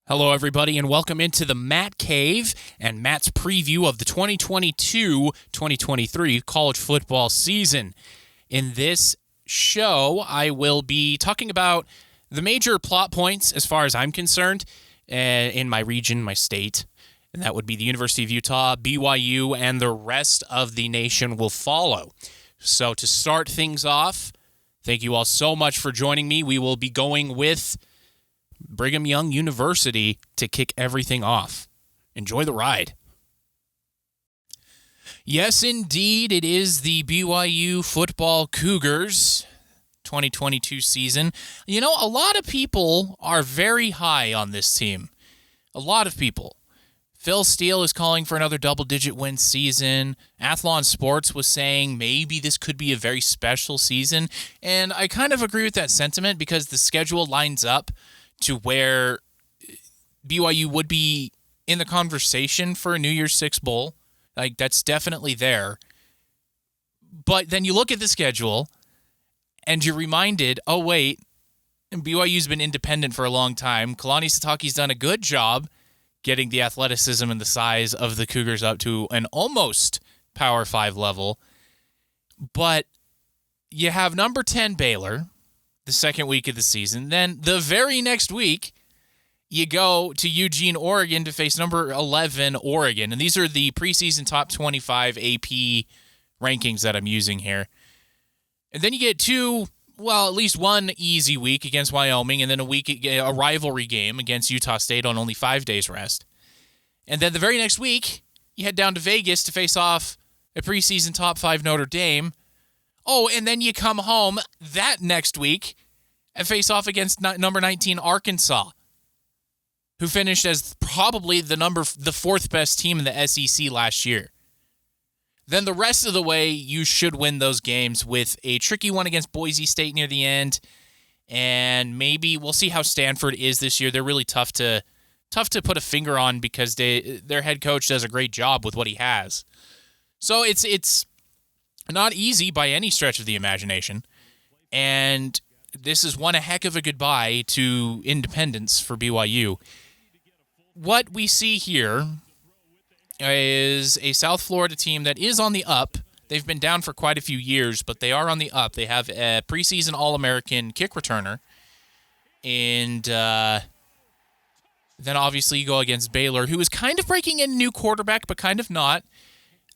Hello, everybody, and welcome into the Matt Cave and Matt's preview of the 2022-2023 college football season. In this show, I will be talking about the major plot points as far as I'm concerned in my region, my state, and that would be the University of Utah, BYU, and the rest of the nation will follow. So to start things off, thank you all so much for joining me. We will be going with Brigham Young University to kick everything off. Enjoy the ride. Yes, indeed, it is the BYU football Cougars 2022 season. You know, a lot of people are very high on this team. A lot of people. Phil Steele is calling for another double-digit win season. Athlon Sports was saying maybe this could be a very special season. And I kind of agree with that sentiment because the schedule lines up to where BYU would be in the conversation for a New Year's Six Bowl. Like, that's definitely there. But then you look at the schedule, and you're reminded, oh, wait, BYU's been independent for a long time. Kalani Sitake's done a good job getting the athleticism and the size of the Cougars up to an almost Power 5 level. But you have number 10 Baylor the second week of the season. Then the very next week, you go to Eugene, Oregon to face number 11 Oregon. And these are the preseason top 25 AP rankings that I'm using here. And then you get at least one easy week against Wyoming, and then a rivalry game against Utah State on only 5 days rest. And then the very next week, you head down to Vegas to face off a preseason top 5 Notre Dame. Oh, and then you come home that next week and face off against number 19 Arkansas, who finished as probably the fourth best team in the SEC last year. Then the rest of the way, you should win those games with a tricky one against Boise State near the end. And maybe we'll see how Stanford is this year. They're really tough to put a finger on because their head coach does a great job with what he has. So it's not easy by any stretch of the imagination. And this is one heck of a goodbye to independence for BYU. What we see here is a South Florida team that is on the up. They've been down for quite a few years, but they are on the up. They have a preseason All-American kick returner. And then obviously you go against Baylor, who is kind of breaking in a new quarterback, but kind of not.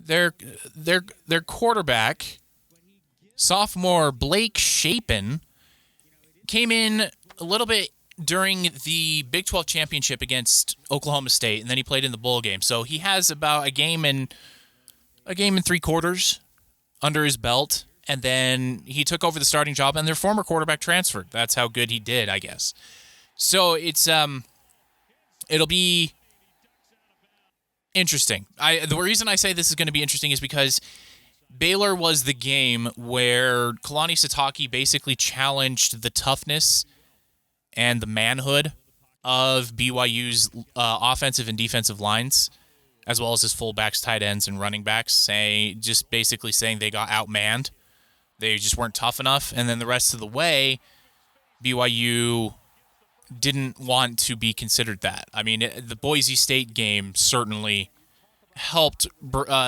Their quarterback, sophomore Blake Shapen, came in a little bit during the Big 12 championship against Oklahoma State, and then he played in the bowl game. So he has about a game and 3/4 under his belt, and then he took over the starting job, and their former quarterback transferred. That's how good he did, I guess. So it's it'll be interesting. The reason I say this is going to be interesting is because Baylor was the game where Kalani Sitake basically challenged the toughness and the manhood of BYU's offensive and defensive lines, as well as his fullbacks, tight ends, and running backs, basically saying they got outmanned. They just weren't tough enough. And then the rest of the way, BYU didn't want to be considered that. I mean, the Boise State game certainly helped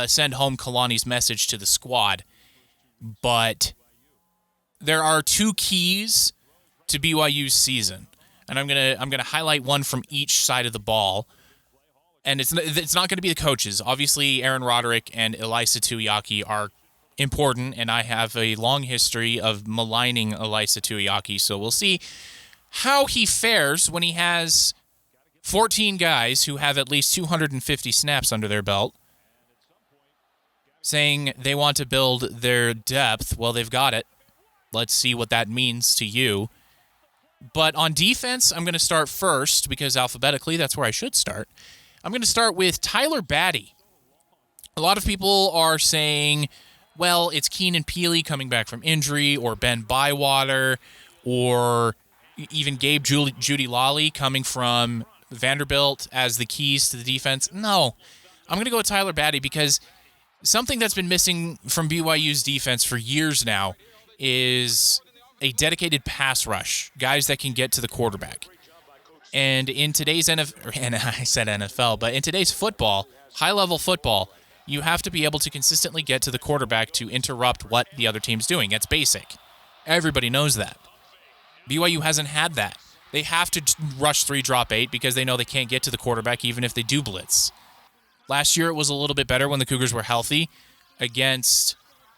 send home Kalani's message to the squad. But there are two keys to BYU's season, and I'm gonna highlight one from each side of the ball. And it's not going to be the coaches. Obviously, Aaron Roderick and Elisa Tuiaki are important, and I have a long history of maligning Elisa Tuiaki, so we'll see how he fares when he has 14 guys who have at least 250 snaps under their belt, saying they want to build their depth. Well, they've got it. Let's see what that means to you. But on defense, I'm going to start first because alphabetically, that's where I should start. I'm going to start with Tyler Batty. A lot of people are saying, well, it's Keenan Peely coming back from injury, or Ben Bywater, or even Gabe Judy Lawley coming from Vanderbilt as the keys to the defense. No, I'm going to go with Tyler Batty because something that's been missing from BYU's defense for years now is a dedicated pass rush, guys that can get to the quarterback. And in today's NFL, and I said NFL, but in today's football, high-level football, you have to be able to consistently get to the quarterback to interrupt what the other team's doing. It's basic. Everybody knows that. BYU hasn't had that. They have to rush 3, drop 8 because they know they can't get to the quarterback even if they do blitz. Last year it was a little bit better when the Cougars were healthy against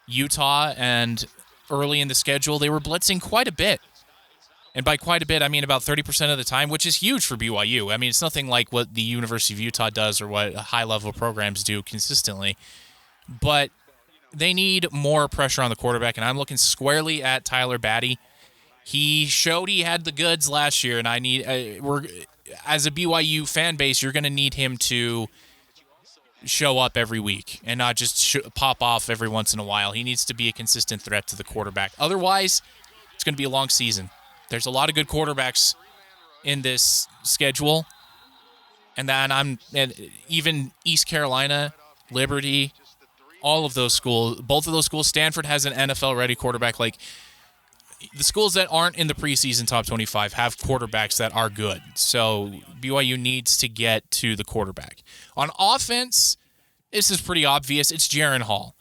Utah, and early in the schedule they were blitzing quite a bit. And by quite a bit, I mean about 30% of the time, which is huge for BYU. I mean, it's nothing like what the University of Utah does or what high-level programs do consistently. But they need more pressure on the quarterback, and I'm looking squarely at Tyler Batty. He showed he had the goods last year, and as a BYU fan base, you're going to need him to show up every week and not just pop off every once in a while. He needs to be a consistent threat to the quarterback. Otherwise, it's going to be a long season. There's a lot of good quarterbacks in this schedule, and even East Carolina, Liberty, all of those schools, both of those schools. Stanford has an NFL-ready quarterback. Like, the schools that aren't in the preseason top 25 have quarterbacks that are good. So BYU needs to get to the quarterback. On offense, this is pretty obvious. It's Jaren Hall.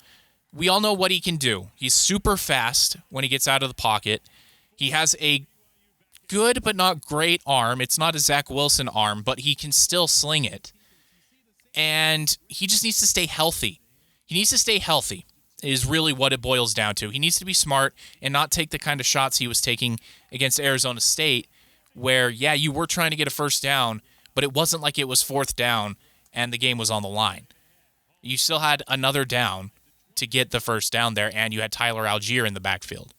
We all know what he can do. He's super fast when he gets out of the pocket. He has a good but not great arm. It's not a Zach Wilson arm, but he can still sling it. And he just needs to stay healthy. He needs to stay healthy is really what it boils down to. He needs to be smart and not take the kind of shots he was taking against Arizona State where, yeah, you were trying to get a first down, but it wasn't like it was 4th down and the game was on the line. You still had another down to get the first down there, and you had Tyler Algier in the backfield.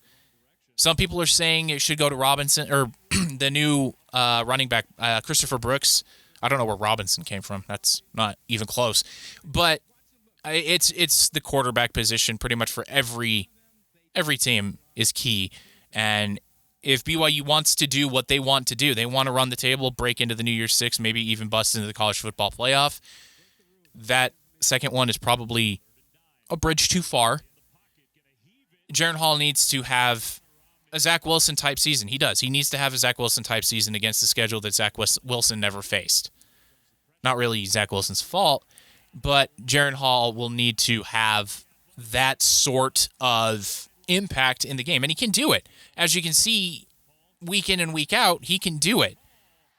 Some people are saying it should go to Robinson, or the new running back, Christopher Brooks. I don't know where Robinson came from. That's not even close. But it's the quarterback position pretty much for every team is key. And if BYU wants to do what they want to do, they want to run the table, break into the New Year's Six, maybe even bust into the college football playoff, that second one is probably a bridge too far. Jaren Hall needs to have a Zach Wilson type season. He does. He needs to have a Zach Wilson type season against the schedule that Zach Wilson never faced. Not really Zach Wilson's fault, but Jaren Hall will need to have that sort of impact in the game, and he can do it. As you can see, week in and week out, he can do it.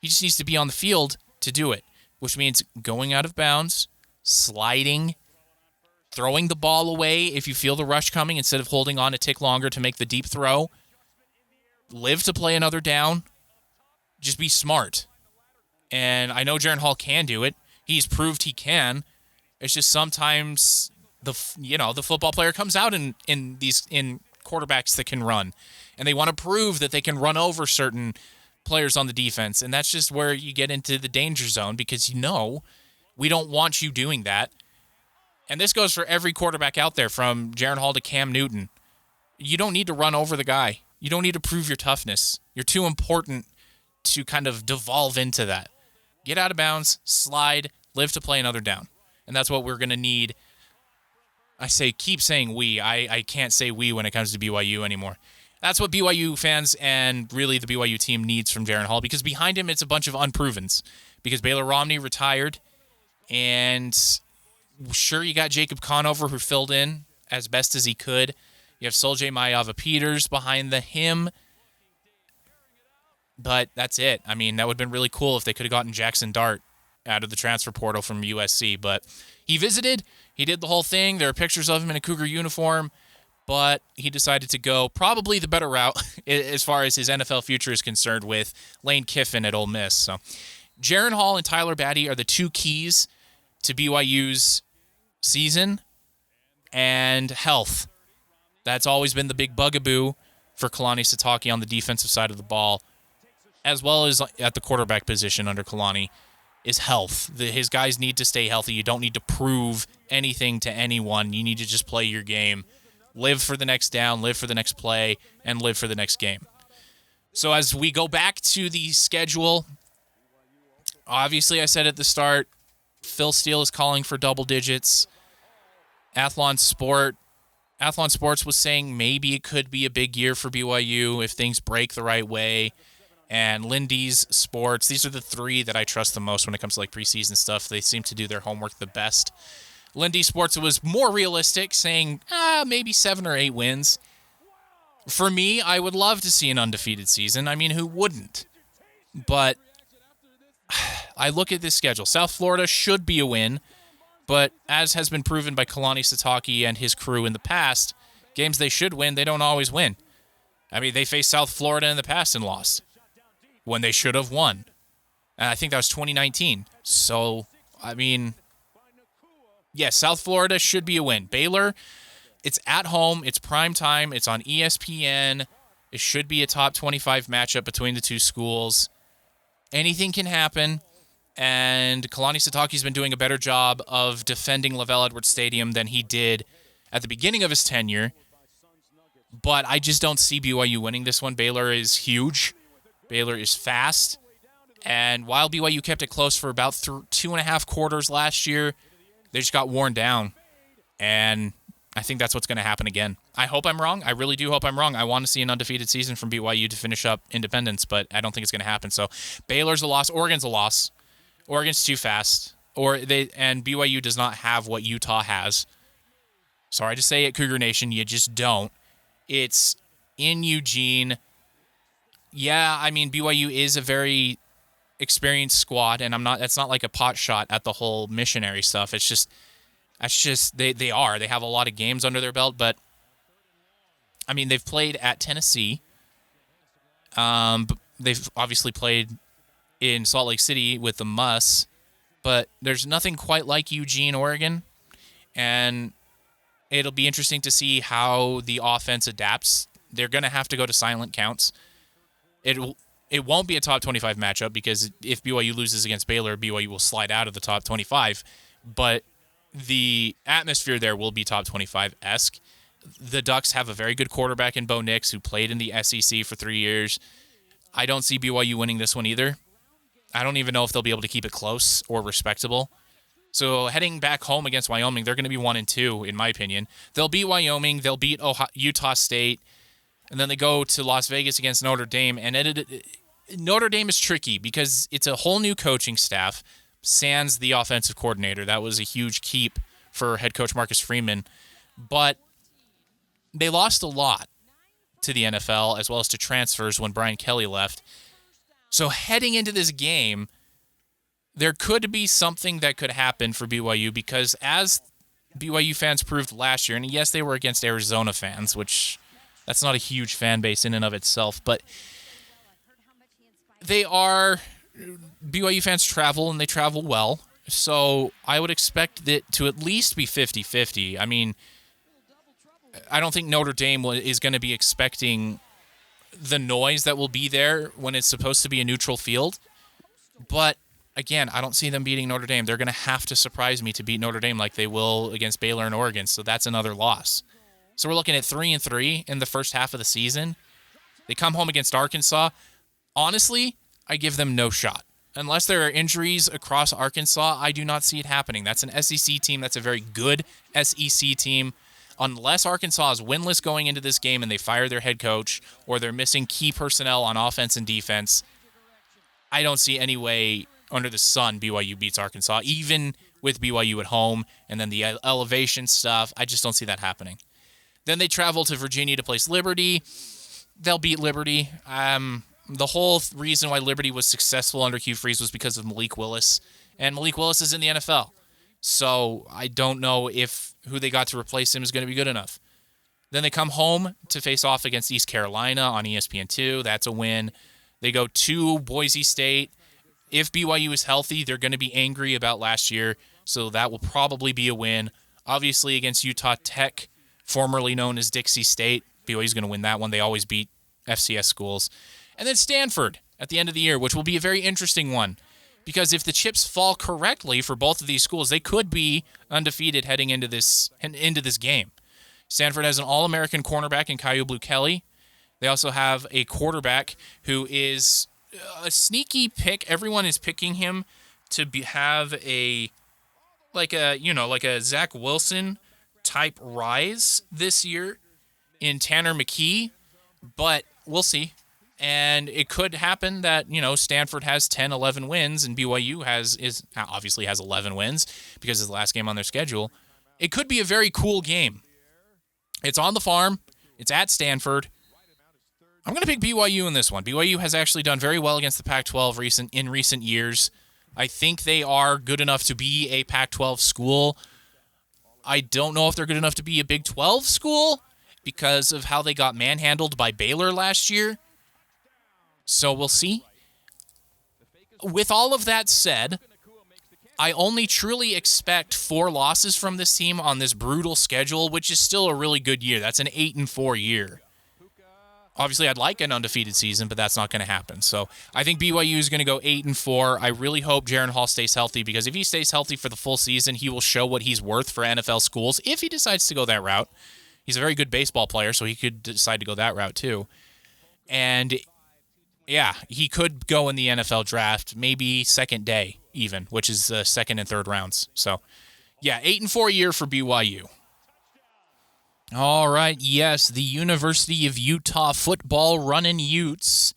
He just needs to be on the field to do it, which means going out of bounds, sliding, throwing the ball away if you feel the rush coming instead of holding on a tick longer to make the deep throw. Live to play another down. Just be smart. And I know Jaren Hall can do it. He's proved he can. It's just sometimes the football player comes out in quarterbacks that can run, and they want to prove that they can run over certain players on the defense, and that's just where you get into the danger zone because we don't want you doing that. And this goes for every quarterback out there, from Jaren Hall to Cam Newton. You don't need to run over the guy. You don't need to prove your toughness. You're too important to kind of devolve into that. Get out of bounds, slide, live to play another down. And that's what we're going to need. Keep saying we. I can't say we when it comes to BYU anymore. That's what BYU fans and really the BYU team needs from Jaren Hall, because behind him it's a bunch of unprovens. Because Baylor Romney retired, and sure, you got Jacob Conover who filled in as best as he could. You have Soldier Mayava-Peters behind him. But that's it. I mean, that would have been really cool if they could have gotten Jackson Dart out of the transfer portal from USC. But he visited. He did the whole thing. There are pictures of him in a Cougar uniform. But he decided to go probably the better route as far as his NFL future is concerned with Lane Kiffin at Ole Miss. So Jaren Hall and Tyler Batty are the two keys to BYU's season, and health. That's always been the big bugaboo for Kalani Sitake on the defensive side of the ball, as well as at the quarterback position under Kalani, is health. His guys need to stay healthy. You don't need to prove anything to anyone. You need to just play your game. Live for the next down, live for the next play, and live for the next game. So as we go back to the schedule, obviously I said at the start, Phil Steele is calling for double digits. Athlon Sports was saying maybe it could be a big year for BYU if things break the right way. and Lindy's Sports. These are the three that I trust the most when it comes to like preseason stuff. They seem to do their homework the best. Lindy Sports was more realistic, saying maybe 7 or 8 wins. For me, I would love to see an undefeated season. I mean, who wouldn't? But I look at this schedule. South Florida should be a win, but as has been proven by Kalani Sitake and his crew in the past, games they should win, they don't always win. I mean, they faced South Florida in the past and lost when they should have won. And I think that was 2019. So, I mean, yes, South Florida should be a win. Baylor, it's at home, it's prime time, it's on ESPN. It should be a top 25 matchup between the two schools. Anything can happen, and Kalani Sitake's been doing a better job of defending LaVell Edwards Stadium than he did at the beginning of his tenure. But I just don't see BYU winning this one. Baylor is huge. Baylor is fast. And while BYU kept it close for about 2.5 quarters last year, they just got worn down. And I think that's what's going to happen again. I hope I'm wrong. I really do hope I'm wrong. I want to see an undefeated season from BYU to finish up Independence, but I don't think it's going to happen. So Baylor's a loss. Oregon's a loss. Oregon's too fast. And BYU does not have what Utah has. Sorry to say it, Cougar Nation. You just don't. It's in Eugene. Yeah, I mean, BYU is a very experienced squad, and that's not like a pot shot at the whole missionary stuff. It's just they have a lot of games under their belt, but I mean, they've played at Tennessee. They've obviously played in Salt Lake City with the Muss, but there's nothing quite like Eugene, Oregon, and it'll be interesting to see how the offense adapts. They're going to have to go to silent counts. It won't be a top 25 matchup because if BYU loses against Baylor, BYU will slide out of the top 25, but the atmosphere there will be top 25-esque. The Ducks have a very good quarterback in Bo Nix who played in the SEC for 3 years. I don't see BYU winning this one either. I don't even know if they'll be able to keep it close or respectable. So heading back home against Wyoming, they're going to be 1-2 in my opinion. They'll beat Wyoming, they'll beat Utah State, and then they go to Las Vegas against Notre Dame. And Notre Dame is tricky because it's a whole new coaching staff, sans the offensive coordinator. That was a huge keep for head coach Marcus Freeman. But they lost a lot to the NFL as well as to transfers when Brian Kelly left. So heading into this game, there could be something that could happen for BYU because as BYU fans proved last year, and yes, they were against Arizona fans, which that's not a huge fan base in and of itself, but BYU fans travel and they travel well. So I would expect it to at least be 50-50. I mean, I don't think Notre Dame is going to be expecting the noise that will be there when it's supposed to be a neutral field. But again, I don't see them beating Notre Dame. They're going to have to surprise me to beat Notre Dame like they will against Baylor and Oregon. So that's another loss. So we're looking at 3-3 in the first half of the season. They come home against Arkansas. Honestly, I give them no shot. Unless there are injuries across Arkansas, I do not see it happening. That's an SEC team. That's a very good SEC team. Unless Arkansas is winless going into this game and they fire their head coach or they're missing key personnel on offense and defense, I don't see any way under the sun BYU beats Arkansas, even with BYU at home and then the elevation stuff. I just don't see that happening. Then they travel to Virginia to place Liberty. They'll beat Liberty. The whole reason why Liberty was successful under Hugh Freeze was because of Malik Willis, and Malik Willis is in the NFL. So I don't know if who they got to replace him is going to be good enough. Then they come home to face off against East Carolina on ESPN2. That's a win. They go to Boise State. If BYU is healthy, they're going to be angry about last year, so that will probably be a win. Obviously against Utah Tech, formerly known as Dixie State. BYU's going to win that one. They always beat FCS schools. And then Stanford at the end of the year, which will be a very interesting one. Because if the chips fall correctly for both of these schools, they could be undefeated heading into this game. Stanford has an All-American cornerback in Kyu Blu Kelly. They also have a quarterback who is a sneaky pick. Everyone is picking him to have a Zach Wilson type rise this year in Tanner McKee, but we'll see. And it could happen that, Stanford has 10, 11 wins and BYU obviously has 11 wins because it's the last game on their schedule. It could be a very cool game. It's on the farm. It's at Stanford. I'm going to pick BYU in this one. BYU has actually done very well against the Pac-12 in recent years. I think they are good enough to be a Pac-12 school. I don't know if they're good enough to be a Big 12 school because of how they got manhandled by Baylor last year. So we'll see. With all of that said, I only truly expect 4 losses from this team on this brutal schedule, which is still a really good year. That's an 8-4 year. Obviously, I'd like an undefeated season, but that's not going to happen. So I think BYU is going to go 8-4. I really hope Jaren Hall stays healthy, because if he stays healthy for the full season, he will show what he's worth for NFL schools if he decides to go that route. He's a very good baseball player, so he could decide to go that route too. And yeah, he could go in the NFL draft, maybe second day even, which is the second and third rounds. So yeah, 8-4 year for BYU. All right, yes, the University of Utah football running Utes.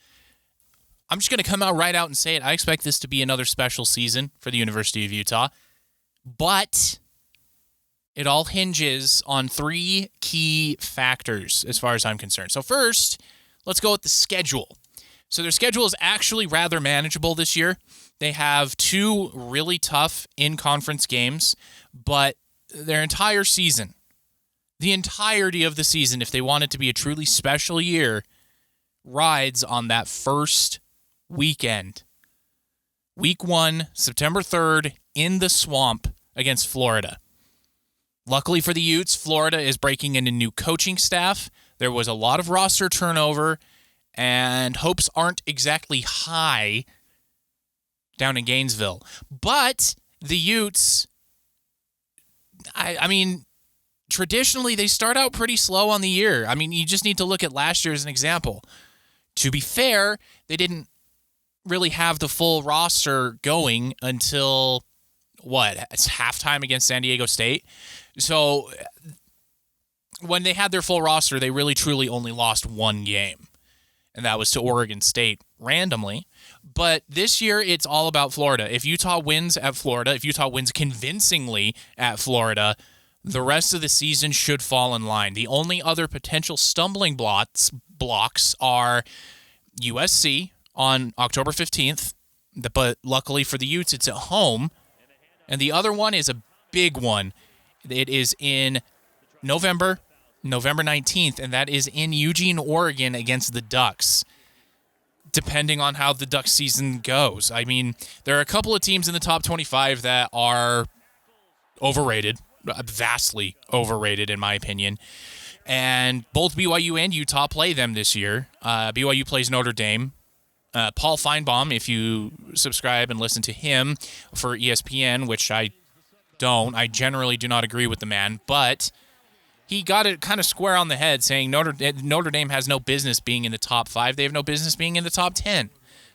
I'm just going to come out right out and say it. I expect this to be another special season for the University of Utah. But it all hinges on 3 key factors as far as I'm concerned. So first, let's go with the schedule. So their schedule is actually rather manageable this year. They have 2 really tough in-conference games, but their entire season, the entirety of the season, if they want it to be a truly special year, rides on that first weekend. Week 1, September 3rd, in the Swamp against Florida. Luckily for the Utes, Florida is breaking in a new coaching staff. There was a lot of roster turnover, and hopes aren't exactly high down in Gainesville. But the Utes, I mean, traditionally, they start out pretty slow on the year. I mean, you just need to look at last year as an example. To be fair, they didn't really have the full roster going until, it's halftime against San Diego State. So when they had their full roster, they really truly only lost 1 game, and that was to Oregon State randomly. But this year, it's all about Florida. If Utah wins at Florida, if Utah wins convincingly at Florida, the rest of the season should fall in line. The only other potential stumbling blocks are USC on October 15th, but luckily for the Utes, it's at home. And the other one is a big one. It is in November 19th, and that is in Eugene, Oregon against the Ducks, depending on how the Ducks season goes. I mean, there are a couple of teams in the top 25 that are overrated. Vastly overrated, in my opinion. And both BYU and Utah play them this year. BYU plays Notre Dame. Paul Feinbaum, if you subscribe and listen to him for ESPN, which I don't, I generally do not agree with the man, but he got it kind of square on the head, saying Notre Dame has no business being in the top 5. They have no business being in the top 10.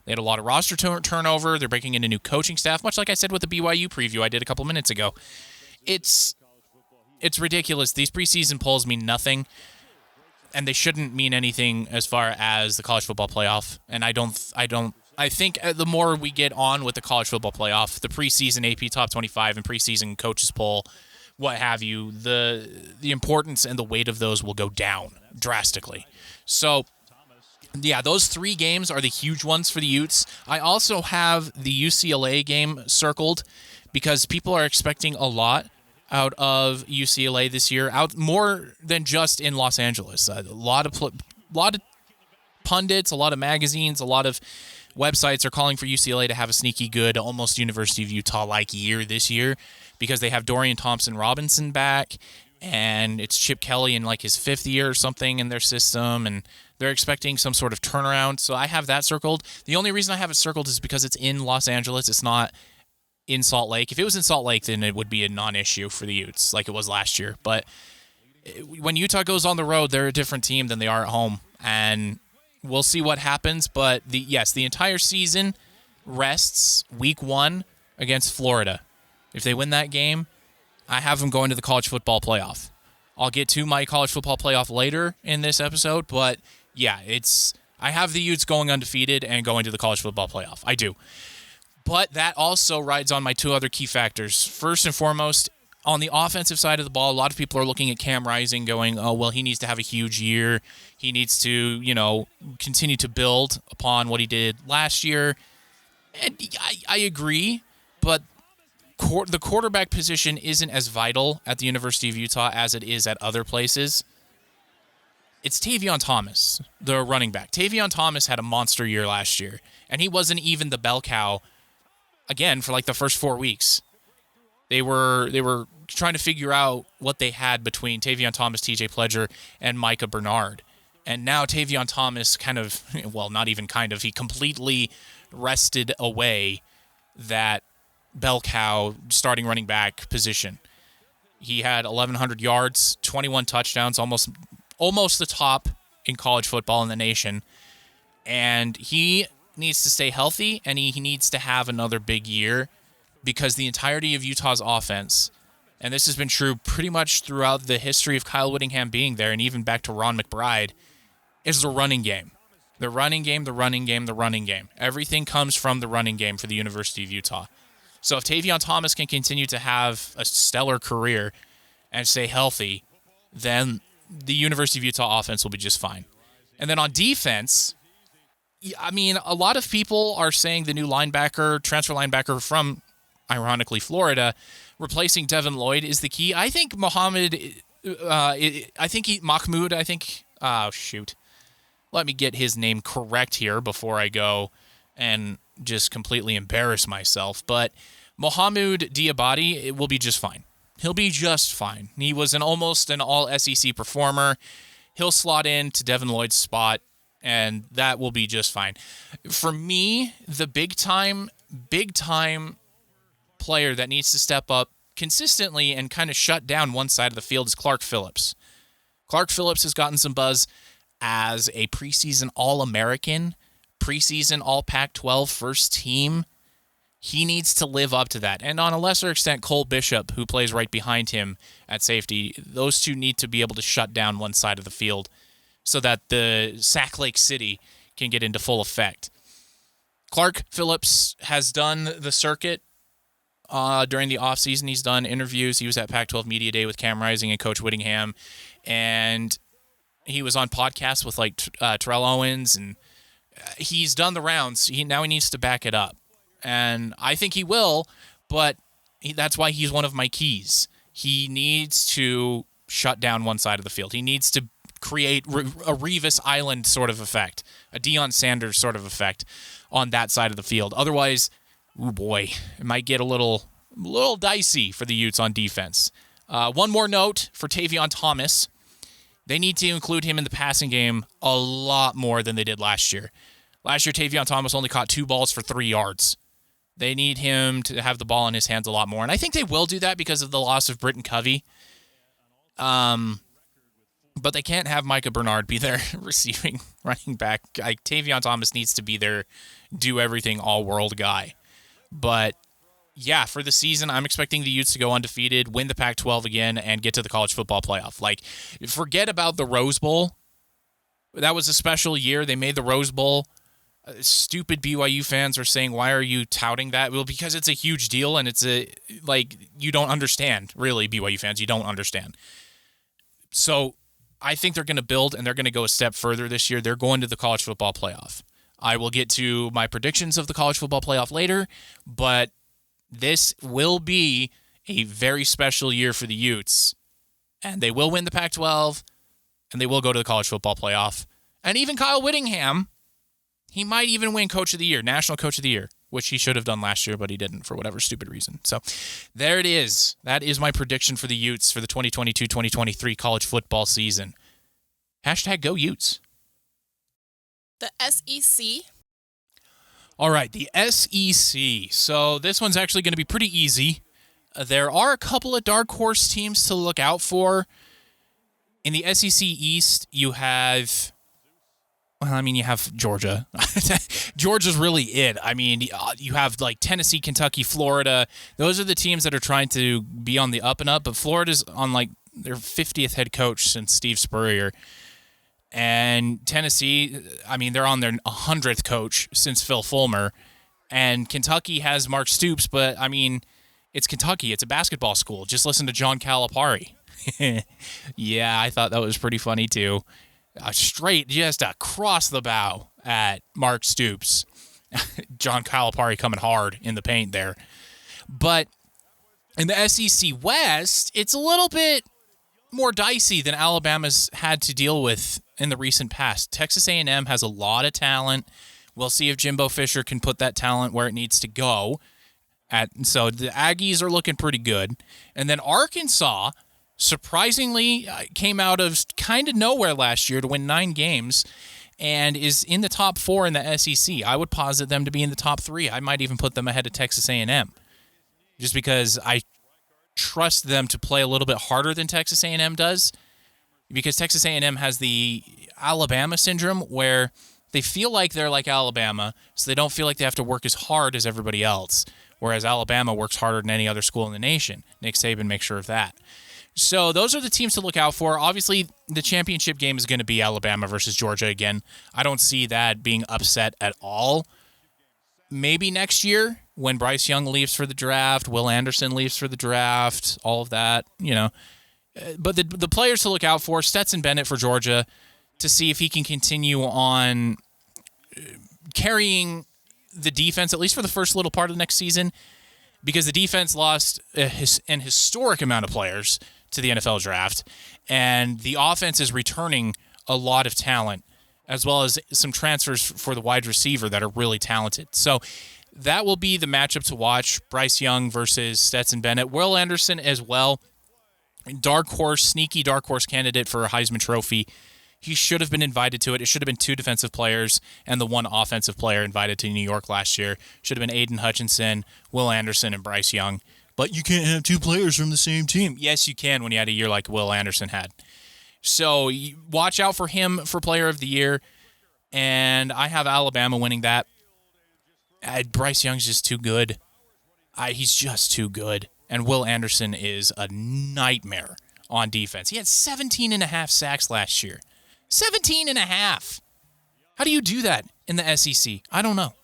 They had a lot of roster turnover. They're breaking in a new coaching staff, much like I said with the BYU preview I did a couple minutes ago. It's ridiculous. These preseason polls mean nothing, and they shouldn't mean anything as far as the college football playoff. And I think the more we get on with the college football playoff, the preseason AP top 25 and preseason coaches poll, what have you, the importance and the weight of those will go down drastically. So yeah, those 3 games are the huge ones for the Utes. I also have the UCLA game circled because people are expecting a lot out of UCLA this year, out more than just in Los Angeles. A lot of pundits, a lot of magazines, a lot of websites are calling for UCLA to have a sneaky good, almost University of Utah-like year this year because they have Dorian Thompson-Robinson back, and it's Chip Kelly in like his 5th year or something in their system, and they're expecting some sort of turnaround. So I have that circled. The only reason I have it circled is because it's in Los Angeles. It's not in Salt Lake. If it was in Salt Lake, then it would be a non-issue for the Utes like it was last year. But when Utah goes on the road, they're a different team than they are at home, and we'll see what happens. But the entire season rests week 1 against Florida. If they win that game, I have them going to the college football playoff. I'll get to my college football playoff later in this episode, but yeah, it's I have the Utes going undefeated and going to the college football playoff. I do. But that also rides on my two other key factors. First and foremost, on the offensive side of the ball, a lot of people are looking at Cam Rising going, oh, well, he needs to have a huge year. He needs to, continue to build upon what he did last year. And I agree, but the quarterback position isn't as vital at the University of Utah as it is at other places. It's Tavion Thomas, the running back. Tavion Thomas had a monster year last year, and he wasn't even the bell cow, again, for like the first 4 weeks. They were trying to figure out what they had between Tavion Thomas, TJ Pledger, and Micah Bernard. And now Tavion Thomas he completely wrested away that bell cow starting running back position. He had 1,100 yards, 21 touchdowns, almost the top in college football in the nation. And he needs to stay healthy, and he needs to have another big year, because the entirety of Utah's offense, and this has been true pretty much throughout the history of Kyle Whittingham being there and even back to Ron McBride, is the running game. The running game, the running game, the running game. Everything comes from the running game for the University of Utah. So if Tavion Thomas can continue to have a stellar career and stay healthy, then the University of Utah offense will be just fine. And then on defense, I mean, a lot of people are saying the new transfer linebacker from, ironically, Florida, replacing Devin Lloyd is the key. I think let me get his name correct here before I go and just completely embarrass myself. But Mohamoud Diabate will be just fine. He'll be just fine. He was almost an all-SEC performer. He'll slot into Devin Lloyd's spot, and that will be just fine. For me, the big-time player that needs to step up consistently and kind of shut down one side of the field is Clark Phillips. Clark Phillips has gotten some buzz as a preseason All-American, preseason All-Pac-12 first team. He needs to live up to that. And on a lesser extent, Cole Bishop, who plays right behind him at safety, those two need to be able to shut down one side of the field so that the Sac Lake City can get into full effect. Clark Phillips has done the circuit during the offseason. He's done interviews. He was at Pac-12 Media Day with Cam Rising and Coach Whittingham, and he was on podcasts with Terrell Owens, and he's done the rounds. Now he needs to back it up. And I think he will, but that's why he's one of my keys. He needs to shut down one side of the field. He needs to create a Revis Island sort of effect, a Deion Sanders sort of effect on that side of the field. Otherwise, oh boy, it might get a little dicey for the Utes on defense. One more note for Tavion Thomas. They need to include him in the passing game a lot more than they did last year. Last year, Tavion Thomas only caught 2 balls for 3 yards. They need him to have the ball in his hands a lot more. And I think they will do that because of the loss of Britton Covey. But they can't have Micah Bernard be their receiving running back. Tavion Thomas needs to be their do everything all-world guy. But yeah, for the season, I'm expecting the Utes to go undefeated, win the Pac-12 again, and get to the college football playoff. Forget about the Rose Bowl. That was a special year. They made the Rose Bowl. Stupid BYU fans are saying, why are you touting that? Well, because it's a huge deal, and you don't understand, really, BYU fans. You don't understand. So I think they're going to build, and they're going to go a step further this year. They're going to the college football playoff. I will get to my predictions of the college football playoff later, but this will be a very special year for the Utes, and they will win the Pac-12, and they will go to the college football playoff. And even Kyle Whittingham, he might even win Coach of the Year, National Coach of the Year, which he should have done last year, but he didn't for whatever stupid reason. So there it is. That is my prediction for the Utes for the 2022-2023 college football season. #Go Utes. The SEC. All right, the SEC. So this one's actually going to be pretty easy. There are a couple of dark horse teams to look out for. In the SEC East, you have Georgia. Georgia's really it. I mean, you have Tennessee, Kentucky, Florida. Those are the teams that are trying to be on the up and up, but Florida's on their 50th head coach since Steve Spurrier. And Tennessee, I mean, they're on their 100th coach since Phil Fulmer. And Kentucky has Mark Stoops, but, I mean, it's Kentucky. It's a basketball school. Just listen to John Calipari. Yeah, I thought that was pretty funny, too. Straight, just across the bow at Mark Stoops. John Calipari coming hard in the paint there. But in the SEC West, it's a little bit more dicey than Alabama's had to deal with in the recent past. Texas A&M has a lot of talent. We'll see if Jimbo Fisher can put that talent where it needs to go. So the Aggies are looking pretty good. And then Arkansas, surprisingly, came out of kind of nowhere last year to win 9 games and is in the top 4 in the SEC. I would posit them to be in the top 3. I might even put them ahead of Texas A&M just because I trust them to play a little bit harder than Texas A&M does, because Texas A&M has the Alabama syndrome where they feel like they're like Alabama, so they don't feel like they have to work as hard as everybody else, whereas Alabama works harder than any other school in the nation. Nick Saban makes sure of that. So those are the teams to look out for. Obviously, the championship game is going to be Alabama versus Georgia again. I don't see that being upset at all. Maybe next year when Bryce Young leaves for the draft, Will Anderson leaves for the draft, all of that, But the players to look out for, Stetson Bennett for Georgia, to see if he can continue on carrying the defense, at least for the first little part of the next season, because the defense lost an historic amount of players to the NFL draft, and the offense is returning a lot of talent, as well as some transfers for the wide receiver that are really talented. So that will be the matchup to watch, Bryce Young versus Stetson Bennett. Will Anderson as well, sneaky dark horse candidate for a Heisman Trophy. He should have been invited to it. It should have been 2 defensive players and the 1 offensive player invited to New York last year. Should have been Aiden Hutchinson, Will Anderson, and Bryce Young. But you can't have 2 players from the same team. Yes, you can when you had a year like Will Anderson had. So watch out for him for Player of the Year. And I have Alabama winning that. Bryce Young's just too good. He's just too good. And Will Anderson is a nightmare on defense. He had 17.5 sacks last year. 17.5. How do you do that in the SEC? I don't know.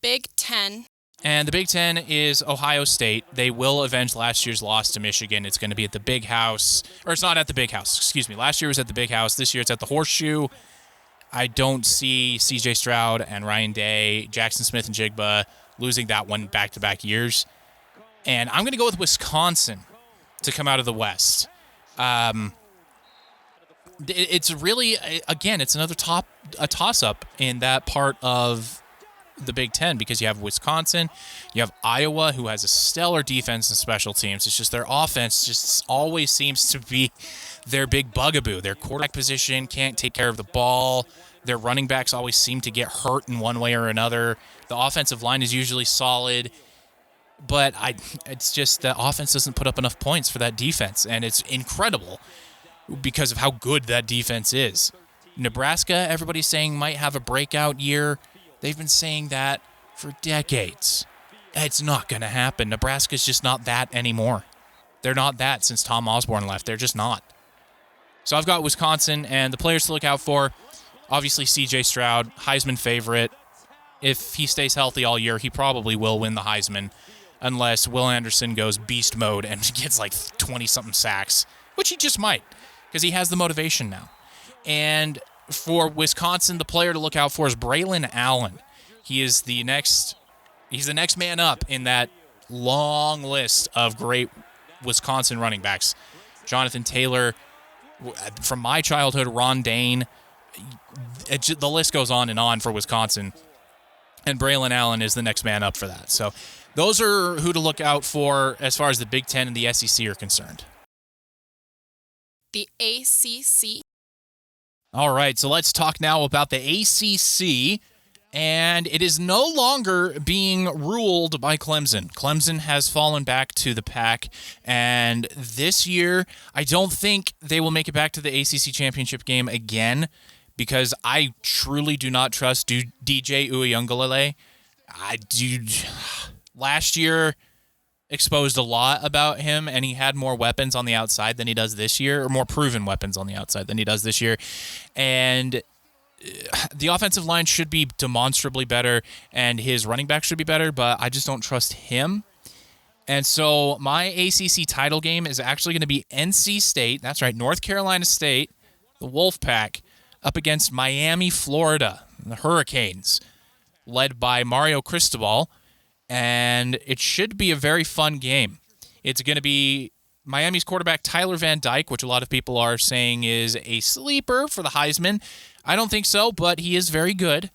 Big Ten. And the Big Ten is Ohio State. They will avenge last year's loss to Michigan. It's going to be at the Big House. Or it's not at the Big House. Excuse me. Last year was at the Big House. This year it's at the Horseshoe. I don't see C.J. Stroud and Ryan Day, Jackson Smith and Jigba losing that one back-to-back years. And I'm going to go with Wisconsin to come out of the West. It's really, again, it's another toss-up in that part of the Big Ten, because you have Wisconsin, you have Iowa, who has a stellar defense and special teams. It's just their offense just always seems to be their big bugaboo. Their quarterback position can't take care of the ball. Their running backs always seem to get hurt in one way or another. The offensive line is usually solid, but it's just the offense doesn't put up enough points for that defense, and it's incredible because of how good that defense is. Nebraska, everybody's saying, might have a breakout year. They've been saying that for decades. It's not going to happen. Nebraska's just not that anymore. They're not that since Tom Osborne left. They're just not. So I've got Wisconsin, and the players to look out for, obviously C.J. Stroud, Heisman favorite. If he stays healthy all year, he probably will win the Heisman, unless Will Anderson goes beast mode and gets like 20-something sacks, which he just might, because he has the motivation now. And for Wisconsin, the player to look out for is Braylon Allen. He's the next man up in that long list of great Wisconsin running backs. Jonathan Taylor, from my childhood, Ron Dane. The list goes on and on for Wisconsin. And Braylon Allen is the next man up for that. So those are who to look out for as far as the Big Ten and the SEC are concerned. The ACC. All right, so let's talk now about the ACC. And it is no longer being ruled by Clemson. Clemson has fallen back to the pack. And this year, I don't think they will make it back to the ACC championship game again, because I truly do not trust DJ Uiagalelei. Last year, exposed a lot about him, and he had more weapons on the outside than he does this year, or more proven weapons on the outside than he does this year. And the offensive line should be demonstrably better, and his running back should be better, but I just don't trust him. And so my ACC title game is actually going to be NC State. That's right, North Carolina State, the Wolfpack, up against Miami, Florida, the Hurricanes, led by Mario Cristobal. And it should be a very fun game. It's going to be Miami's quarterback Tyler Van Dyke, which a lot of people are saying is a sleeper for the Heisman. I don't think so, but he is very good.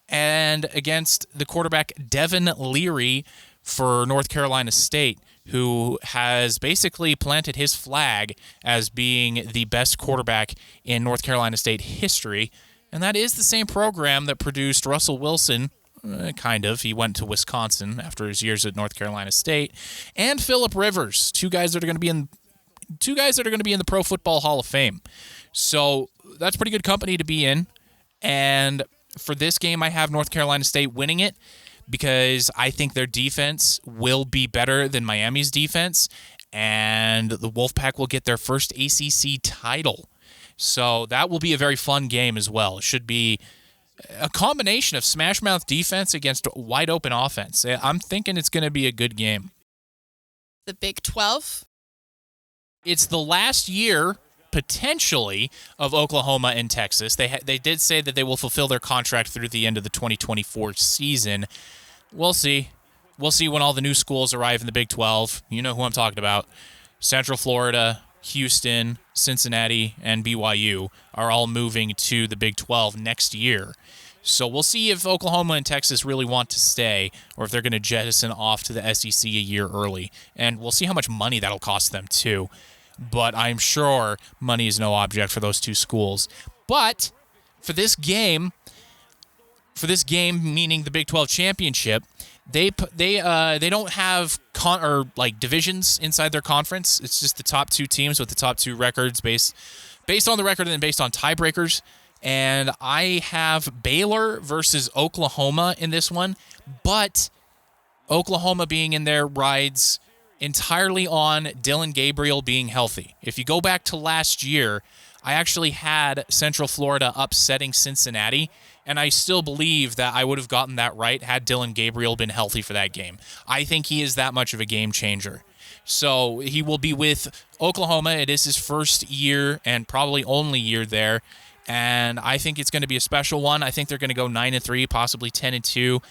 And against the quarterback Devin Leary for North Carolina State, who has basically planted his flag as being the best quarterback in North Carolina State history. And that is the same program that produced Russell Wilson. Kind of. He went to Wisconsin after his years at North Carolina State, and Phillip Rivers, two guys that are going to be in the Pro Football Hall of Fame. So that's pretty good company to be in. And for this game, I have North Carolina State winning it because I think their defense will be better than Miami's defense, and the Wolfpack will get their first ACC title. So that will be a very fun game as well. It should be a combination of smash mouth defense against wide open offense. I'm thinking it's going to be a good game. The Big 12. It's the last year, potentially, of Oklahoma and Texas. They did say that they will fulfill their contract through the end of the 2024 season. We'll see. We'll see when all the new schools arrive in the Big 12. You know who I'm talking about. Central Florida, Houston, Cincinnati, and BYU are all moving to the Big 12 next year. So we'll see if Oklahoma and Texas really want to stay or if they're going to jettison off to the SEC a year early. And we'll see how much money that'll cost them too. But I'm sure money is no object for those two schools. But for this game, meaning the Big 12 championship, they don't have divisions inside their conference. It's just the top two teams with the top two records based on the record and then based on tiebreakers. And I have Baylor versus Oklahoma in this one, but Oklahoma being in there rides entirely on Dylan Gabriel being healthy. If you go back to last year, I actually had Central Florida upsetting Cincinnati, and I still believe that I would have gotten that right had Dylan Gabriel been healthy for that game. I think he is that much of a game changer. So he will be with Oklahoma. It is his first year and probably only year there, and I think it's going to be a special one. I think they're going to go 9-3, possibly 10-2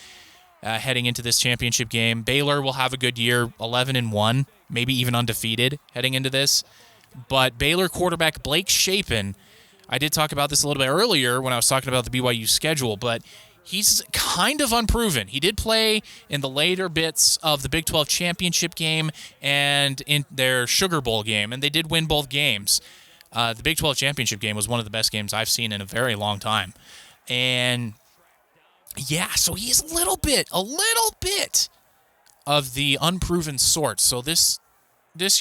heading into this championship game. Baylor will have a good year, 11-1, maybe even undefeated heading into this. But Baylor quarterback Blake Shapen, I did talk about this a little bit earlier when I was talking about the BYU schedule, but he's kind of unproven. He did play in the later bits of the Big 12 championship game and in their Sugar Bowl game, and they did win both games. The Big 12 championship game was one of the best games I've seen in a very long time. And yeah, so he's a little bit of the unproven sort. So this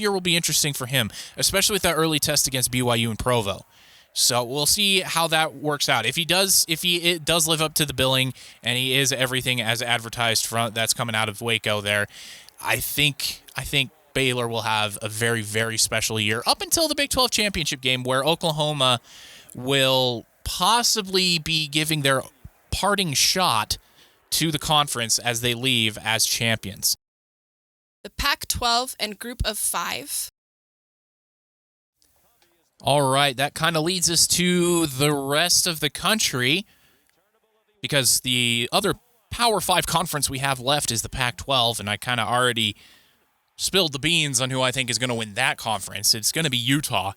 year will be interesting for him, especially with that early test against BYU and Provo. So we'll see how that works out. If he does live up to the billing and he is everything as advertised that's coming out of Waco there, I think Baylor will have a very, very special year up until the Big 12 championship game, where Oklahoma will possibly be giving their parting shot to the conference as they leave as champions. The Pac-12 and Group of 5. All right, that kind of leads us to the rest of the country, because the other Power 5 conference we have left is the Pac-12, and I kind of already spilled the beans on who I think is going to win that conference. It's going to be Utah.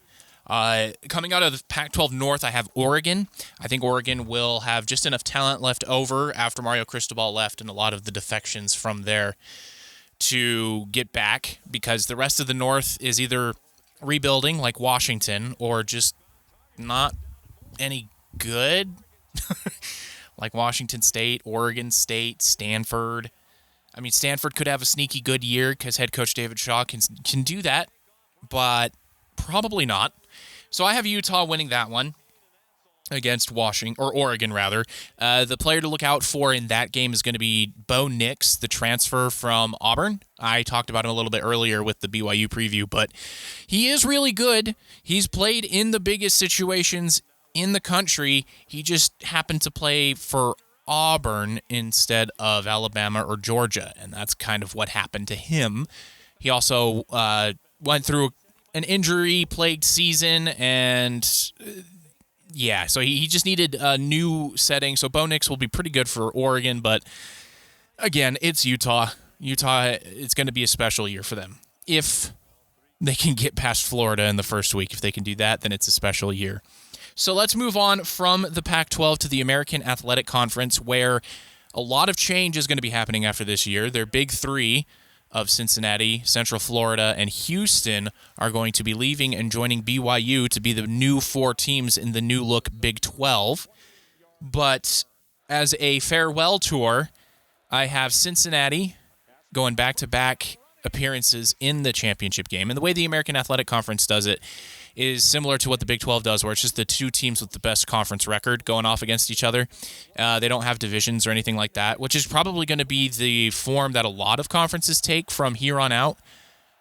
Coming out of the Pac-12 North, I have Oregon. I think Oregon will have just enough talent left over after Mario Cristobal left and a lot of the defections from there to get back, because the rest of the North is either rebuilding like Washington or just not any good like Washington State, Oregon State, Stanford. I mean, Stanford could have a sneaky good year because head coach David Shaw can do that, but probably not. So I have Utah winning that one. against Oregon rather. The player to look out for in that game is going to be Bo Nix, the transfer from Auburn. I talked about him a little bit earlier with the BYU preview, but he is really good. He's played in the biggest situations in the country. He just happened to play for Auburn instead of Alabama or Georgia, and that's kind of what happened to him. He also went through an injury-plagued season, and yeah, so he just needed a new setting. So Bo Nix will be pretty good for Oregon, but again, it's Utah. Utah, it's going to be a special year for them. If they can get past Florida in the first week, if they can do that, then it's a special year. So let's move on from the Pac-12 to the American Athletic Conference, where a lot of change is going to be happening after this year. Their big three of Cincinnati, Central Florida, and Houston are going to be leaving and joining BYU to be the new four teams in the new-look Big 12. But as a farewell tour, I have Cincinnati going back-to-back appearances in the championship game. And the way the American Athletic Conference does it is similar to what the Big 12 does, where it's just the two teams with the best conference record going off against each other. They don't have divisions or anything like that, which is probably going to be the form that a lot of conferences take from here on out,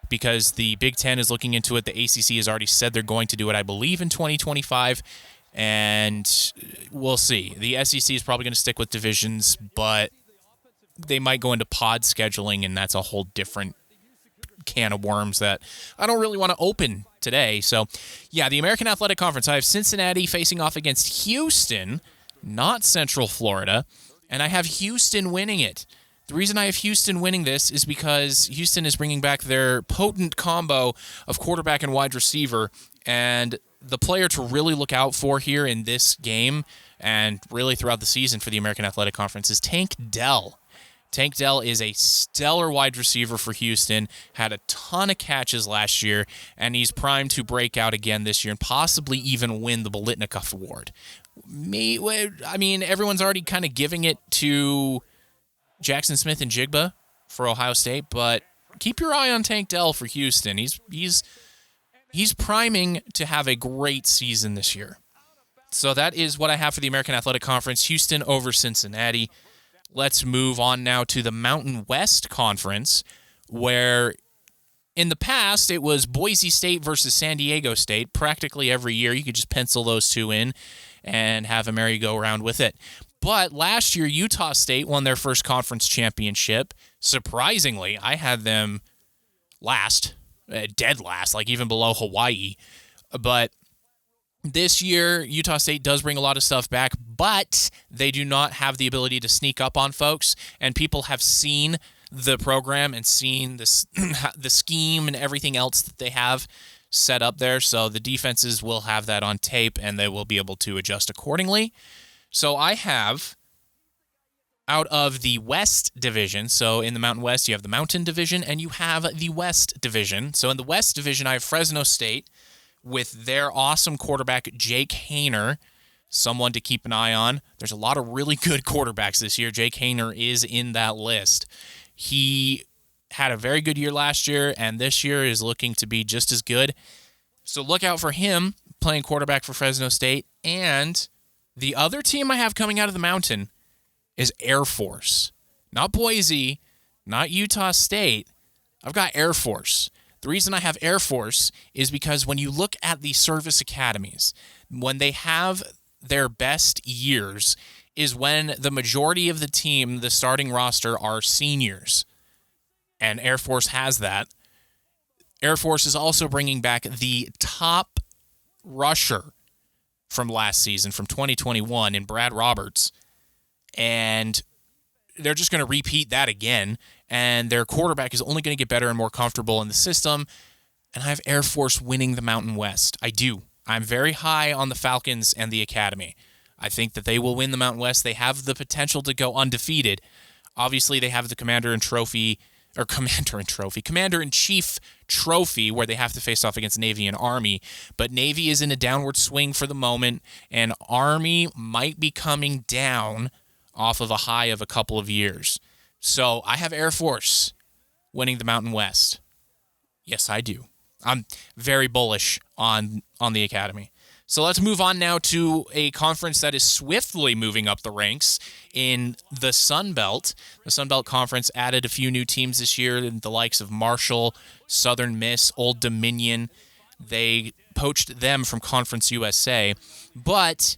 because the Big 10 is looking into it. The ACC has already said they're going to do it, I believe, in 2025, and we'll see. The SEC is probably going to stick with divisions, but they might go into pod scheduling, and that's a whole different can of worms that I don't really want to open today. So, yeah, the American Athletic Conference, I have Cincinnati facing off against Houston, not Central Florida, and I have Houston winning it. The reason I have Houston winning this is because Houston is bringing back their potent combo of quarterback and wide receiver, and the player to really look out for here in this game and really throughout the season for the American Athletic Conference is Tank Dell. Tank Dell is a stellar wide receiver for Houston, had a ton of catches last year, and he's primed to break out again this year and possibly even win the Biletnikoff Award. I mean, everyone's already kind of giving it to Jackson Smith and Jigba for Ohio State, but keep your eye on Tank Dell for Houston. He's priming to have a great season this year. So that is what I have for the American Athletic Conference, Houston over Cincinnati. Let's move on now to the Mountain West Conference, where in the past it was Boise State versus San Diego State. Practically every year you could just pencil those two in and have a merry-go-round with it. But last year Utah State won their first conference championship. Surprisingly, I had them last, dead last, like even below Hawaii. But this year, Utah State does bring a lot of stuff back, but they do not have the ability to sneak up on folks, and people have seen the program and seen this, the scheme and everything else that they have set up there, so the defenses will have that on tape, and they will be able to adjust accordingly. So I have, out of the West Division, so in the Mountain West, you have the Mountain Division, and you have the West Division. So in the West Division, I have Fresno State, with their awesome quarterback, Jake Haener, someone to keep an eye on. There's a lot of really good quarterbacks this year. Jake Haener is in that list. He had a very good year last year, and this year is looking to be just as good. So look out for him playing quarterback for Fresno State. And the other team I have coming out of the Mountain is Air Force. Not Boise, not Utah State. I've got Air Force. The reason I have Air Force is because when you look at the service academies, when they have their best years is when the majority of the team, the starting roster, are seniors. And Air Force has that. Air Force is also bringing back the top rusher from last season, from 2021, in Brad Roberts. And they're just going to repeat that again, and their quarterback is only going to get better and more comfortable in the system, and I have Air Force winning the Mountain West. I do. I'm very high on the Falcons and the Academy. I think that they will win the Mountain West. They have the potential to go undefeated. Obviously, they have the Commander-in-Chief trophy where they have to face off against Navy and Army, but Navy is in a downward swing for the moment, and Army might be coming down off of a high of a couple of years. So I have Air Force winning the Mountain West. Yes, I do. I'm very bullish on the Academy. So let's move on now to a conference that is swiftly moving up the ranks in the Sun Belt. The Sun Belt Conference added a few new teams this year, the likes of Marshall, Southern Miss, Old Dominion. They poached them from Conference USA. But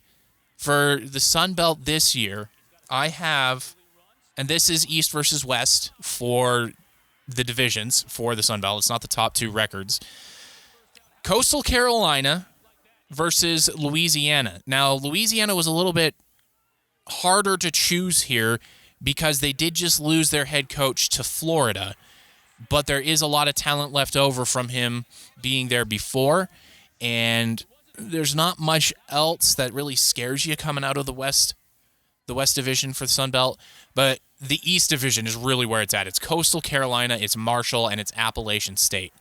for the Sun Belt this year, I have, and this is East versus West for the divisions for the Sun Belt. It's not the top two records. Coastal Carolina versus Louisiana. Now, Louisiana was a little bit harder to choose here because they did just lose their head coach to Florida, but there is a lot of talent left over from him being there before, and there's not much else that really scares you coming out of the West Division for the Sun Belt, but the East Division is really where it's at. It's Coastal Carolina, it's Marshall, and it's Appalachian State.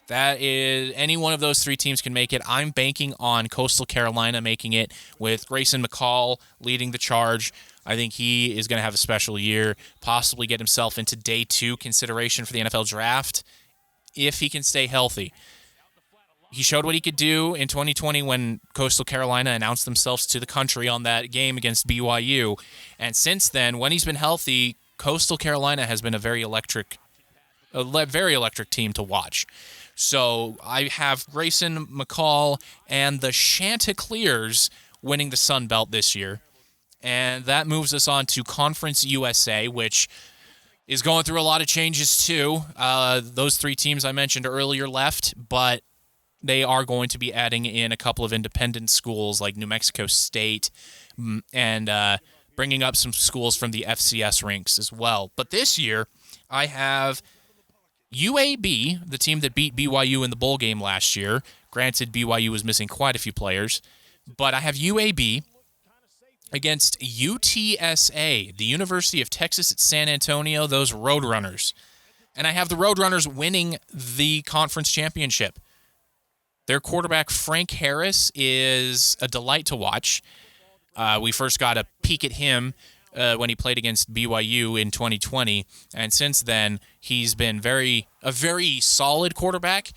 That is, any one of those three teams can make it. I'm banking on Coastal Carolina making it with Grayson McCall leading the charge. I think he is going to have a special year, possibly get himself into day 2 consideration for the NFL draft if he can stay healthy. He showed what he could do in 2020 when Coastal Carolina announced themselves to the country on that game against BYU. And since then, when he's been healthy, Coastal Carolina has been a very electric team to watch. So I have Grayson McCall and the Chanticleers winning the Sun Belt this year. And that moves us on to Conference USA, which is going through a lot of changes too. Those three teams I mentioned earlier left, but they are going to be adding in a couple of independent schools like New Mexico State and bringing up some schools from the FCS ranks as well. But this year, I have UAB, the team that beat BYU in the bowl game last year. Granted, BYU was missing quite a few players. But I have UAB against UTSA, the University of Texas at San Antonio, those Roadrunners. And I have the Roadrunners winning the conference championship. Their quarterback, Frank Harris, is a delight to watch. We first got a peek at him when he played against BYU in 2020, and since then he's been a very solid quarterback.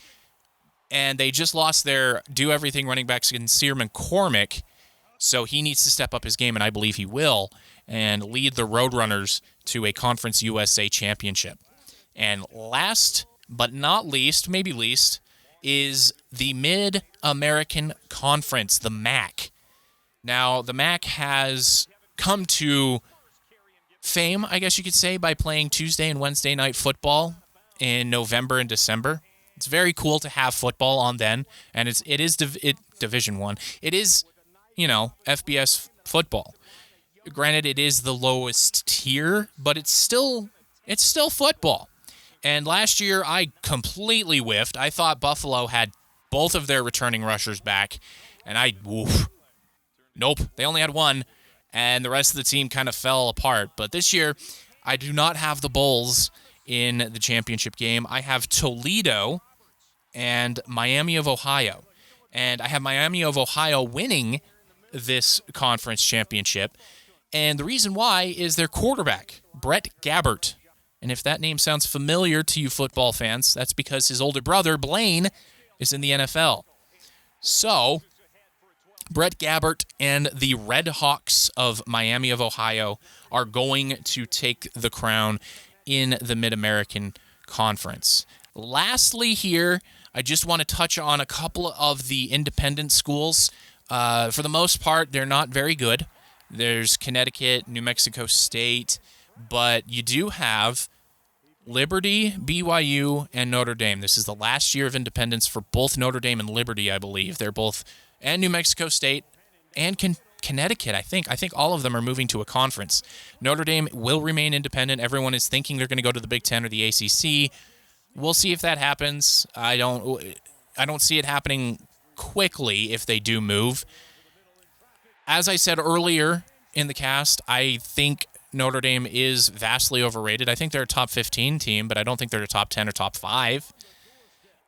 And they just lost their do-everything running back, Sincere McCormick, so he needs to step up his game, and I believe he will, and lead the Roadrunners to a Conference USA championship. And last but not least, maybe least, is the Mid-American Conference, the MAC. Now, the MAC has come to fame, I guess you could say, by playing Tuesday and Wednesday night football in November and December. It's very cool to have football on then, and it is Division I. It is, FBS football. Granted, it is the lowest tier, but it's still football. And last year, I completely whiffed. I thought Buffalo had both of their returning rushers back, and nope, they only had one. And the rest of the team kind of fell apart. But this year, I do not have the Bulls in the championship game. I have Toledo and Miami of Ohio. And I have Miami of Ohio winning this conference championship. And the reason why is their quarterback, Brett Gabbert. And if that name sounds familiar to you football fans, that's because his older brother, Blaine, is in the NFL. So Brett Gabbert and the Red Hawks of Miami of Ohio are going to take the crown in the Mid-American Conference. Lastly here, I just want to touch on a couple of the independent schools. For the most part, they're not very good. There's Connecticut, New Mexico State, but you do have Liberty, BYU, and Notre Dame. This is the last year of independence for both Notre Dame and Liberty, I believe. They're both, and New Mexico State, and Connecticut, I think. I think all of them are moving to a conference. Notre Dame will remain independent. Everyone is thinking they're going to go to the Big Ten or the ACC. We'll see if that happens. I don't see it happening quickly if they do move. As I said earlier in the cast, I think Notre Dame is vastly overrated. I think they're a top 15 team, but I don't think they're a top 10 or top 5.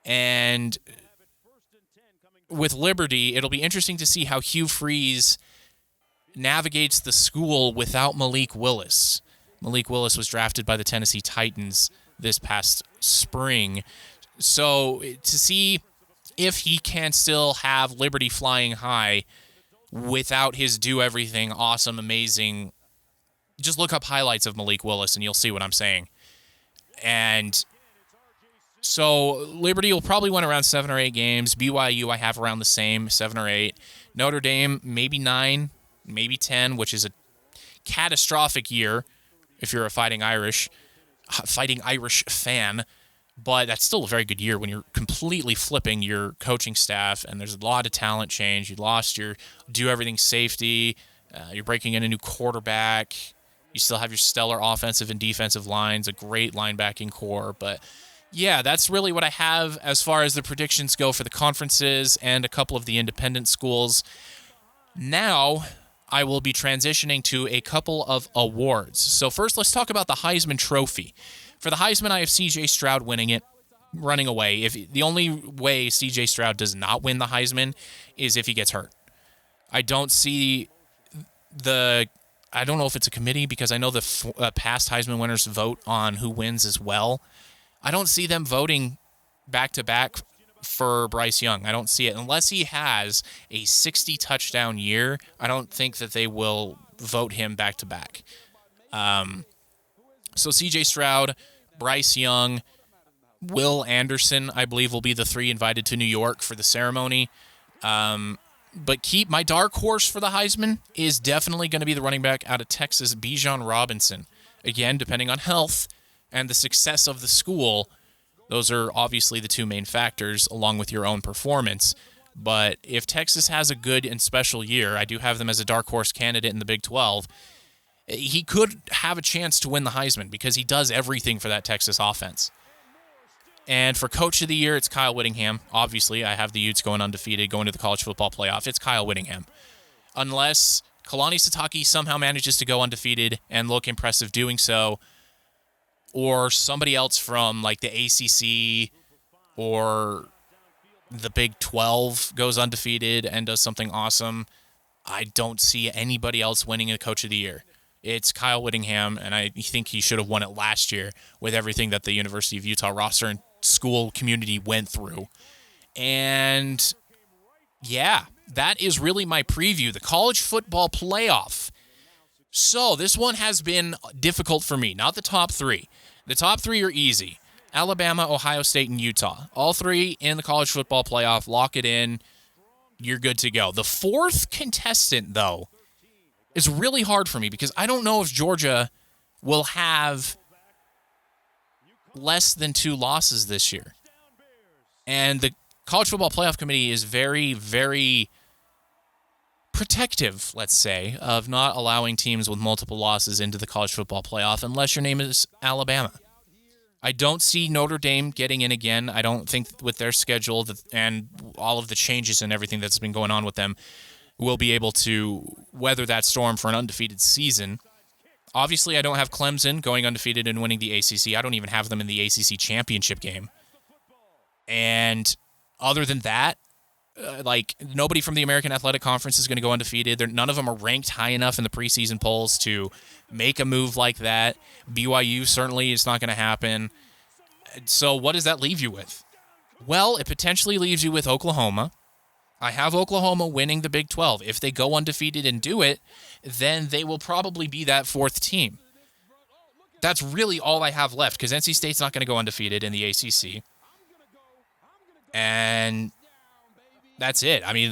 And with Liberty, it'll be interesting to see how Hugh Freeze navigates the school without Malik Willis. Malik Willis was drafted by the Tennessee Titans this past spring. So to see if he can still have Liberty flying high without his do everything, awesome, amazing. Just look up highlights of Malik Willis and you'll see what I'm saying. And so Liberty will probably win around 7 or 8 games. BYU I have around the same, 7 or 8. Notre Dame, maybe 9, maybe 10, which is a catastrophic year if you're a Fighting Irish fan. But that's still a very good year when you're completely flipping your coaching staff and there's a lot of talent change. You lost your do-everything safety. You're breaking in a new quarterback. You still have your stellar offensive and defensive lines, a great linebacking core. But, yeah, that's really what I have as far as the predictions go for the conferences and a couple of the independent schools. Now I will be transitioning to a couple of awards. So first, let's talk about the Heisman Trophy. For the Heisman, I have C.J. Stroud winning it, running away. If the only way C.J. Stroud does not win the Heisman is if he gets hurt. I don't see I don't know if it's a committee because I know the past Heisman winners vote on who wins as well. I don't see them voting back-to-back for Bryce Young. I don't see it. Unless he has a 60-touchdown year, I don't think that they will vote him back-to-back. So C.J. Stroud, Bryce Young, Will Anderson, I believe, will be the 3 invited to New York for the ceremony. But my dark horse for the Heisman is definitely going to be the running back out of Texas, Bijan Robinson. Again, depending on health and the success of the school, those are obviously the 2 main factors, along with your own performance. But if Texas has a good and special year, I do have them as a dark horse candidate in the Big 12, he could have a chance to win the Heisman because he does everything for that Texas offense. And for Coach of the Year, it's Kyle Whittingham. Obviously, I have the Utes going undefeated, going to the college football playoff. It's Kyle Whittingham. Unless Kalani Sitake somehow manages to go undefeated and look impressive doing so, or somebody else from like the ACC or the Big 12 goes undefeated and does something awesome, I don't see anybody else winning a Coach of the Year. It's Kyle Whittingham, and I think he should have won it last year with everything that the University of Utah roster and school community went through. And, yeah, that is really my preview, the college football playoff. So this one has been difficult for me, not the top 3. The top 3 are easy. Alabama, Ohio State, and Utah. All 3 in the college football playoff. Lock it in. You're good to go. The 4th contestant, though, is really hard for me because I don't know if Georgia will have less than 2 losses this year. And the College Football Playoff Committee is very, very protective, let's say, of not allowing teams with multiple losses into the College Football Playoff unless your name is Alabama. I don't see Notre Dame getting in again. I don't think with their schedule and all of the changes and everything that's been going on with them, will be able to weather that storm for an undefeated season. Obviously, I don't have Clemson going undefeated and winning the ACC. I don't even have them in the ACC championship game. And other than that, nobody from the American Athletic Conference is going to go undefeated. None of them are ranked high enough in the preseason polls to make a move like that. BYU certainly is not going to happen. So what does that leave you with? Well, it potentially leaves you with Oklahoma. I have Oklahoma winning the Big 12. If they go undefeated and do it, then they will probably be that 4th team. That's really all I have left because NC State's not going to go undefeated in the ACC. And that's it. I mean,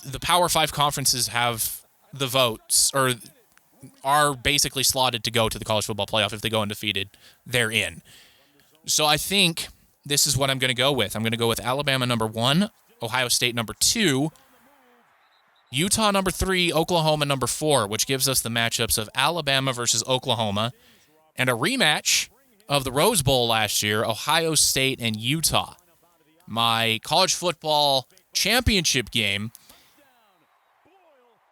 the Power 5 conferences have the votes, or are basically slotted to go to the college football playoff. If they go undefeated, they're in. So I think this is what I'm going to go with. I'm going to go with Alabama number 1, Ohio State number 2, Utah number 3, Oklahoma number 4, which gives us the matchups of Alabama versus Oklahoma, and a rematch of the Rose Bowl last year, Ohio State and Utah. My college football championship game,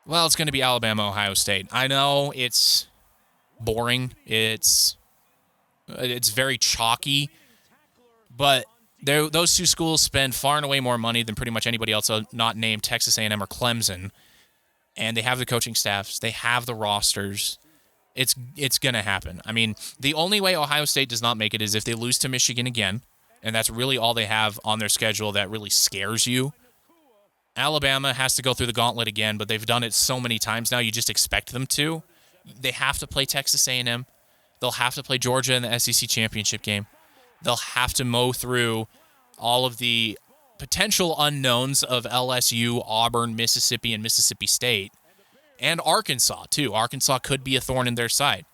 well, it's going to be Alabama, Ohio State. I know it's boring. It's very chalky, but those 2 schools spend far and away more money than pretty much anybody else not named Texas A&M or Clemson, and they have the coaching staffs. They have the rosters. It's going to happen. I mean, the only way Ohio State does not make it is if they lose to Michigan again, and that's really all they have on their schedule that really scares you. Alabama has to go through the gauntlet again, but they've done it so many times now, you just expect them to. They have to play Texas A&M. They'll have to play Georgia in the SEC championship game. They'll have to mow through all of the potential unknowns of LSU, Auburn, Mississippi, and Mississippi State. And Arkansas, too. Arkansas could be a thorn in their side.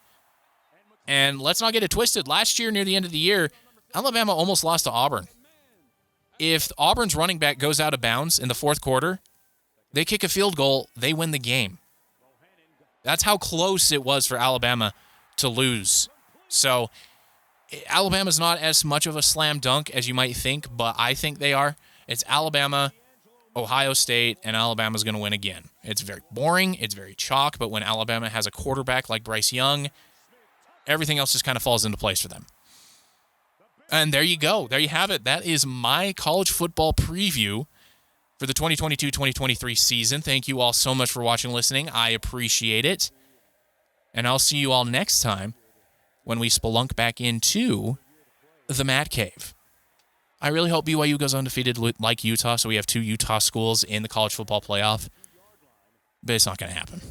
And let's not get it twisted. Last year, near the end of the year, Alabama almost lost to Auburn. If Auburn's running back goes out of bounds in the fourth quarter, they kick a field goal, they win the game. That's how close it was for Alabama to lose. So Alabama's not as much of a slam dunk as you might think, but I think they are. It's Alabama, Ohio State, and Alabama's going to win again. It's very boring. It's very chalk, but when Alabama has a quarterback like Bryce Young, everything else just kind of falls into place for them. And there you go. There you have it. That is my college football preview for the 2022-2023 season. Thank you all so much for watching and listening. I appreciate it. And I'll see you all next time when we spelunk back into the Mad Cave. I really hope BYU goes undefeated like Utah, so we have 2 Utah schools in the college football playoff. But it's not going to happen.